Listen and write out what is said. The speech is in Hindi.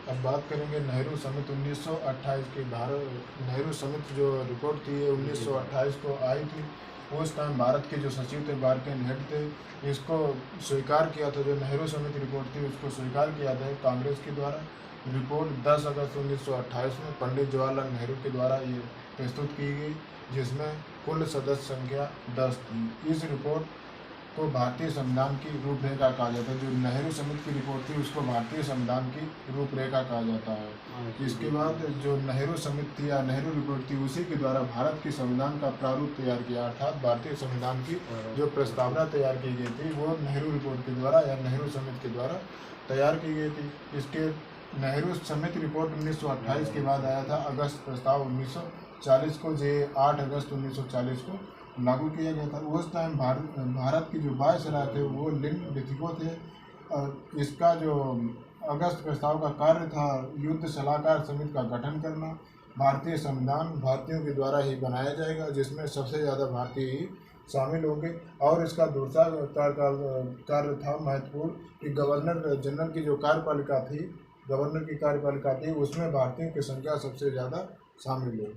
अब बात करेंगे नेहरू समिति 1928 की। भारत नेहरू समिति जो रिपोर्ट थी ये 1928 को आई थी। उस टाइम भारत के जो सचिव थे, बारकेन हेड थे, इसको स्वीकार किया था। जो नेहरू समिति रिपोर्ट थी उसको स्वीकार किया था कांग्रेस के द्वारा। रिपोर्ट 10 अगस्त 1928 में पंडित जवाहरलाल नेहरू के द्वारा ये प्रस्तुत की गई, जिसमें कुल सदस्य संख्या 10 थी। इस रिपोर्ट को भारतीय संविधान की रूपरेखा कहा जाता है। जो नेहरू समिति की रिपोर्ट थी उसको भारतीय संविधान की रूपरेखा कहा जाता है। इसके बाद जो नेहरू समिति थी या नेहरू रिपोर्ट थी उसी के द्वारा भारत के संविधान का प्रारूप तैयार किया, अर्थात भारतीय संविधान की जो प्रस्तावना तैयार की गई थी वो नेहरू रिपोर्ट के द्वारा या नेहरू समिति के द्वारा तैयार की गई थी। इसके नेहरू समिति रिपोर्ट 1928 के बाद आया था अगस्त प्रस्ताव 1940 को, जो 8 अगस्त 1940 को लागू किया गया था। उस टाइम भारत की जो वायसराय थे वो लिन लिथिको थे। और इसका जो अगस्त प्रस्ताव का कार्य था युद्ध सलाहकार समिति का गठन करना। भारतीय संविधान भारतीयों के द्वारा ही बनाया जाएगा, जिसमें सबसे ज़्यादा भारतीय ही शामिल होंगे। और इसका दूसरा कार्य था महत्वपूर्ण कि गवर्नर जनरल की जो कार्यपालिका थी, गवर्नर की कार्यपालिका थी उसमें भारतीयों की संख्या सबसे ज़्यादा शामिल हो।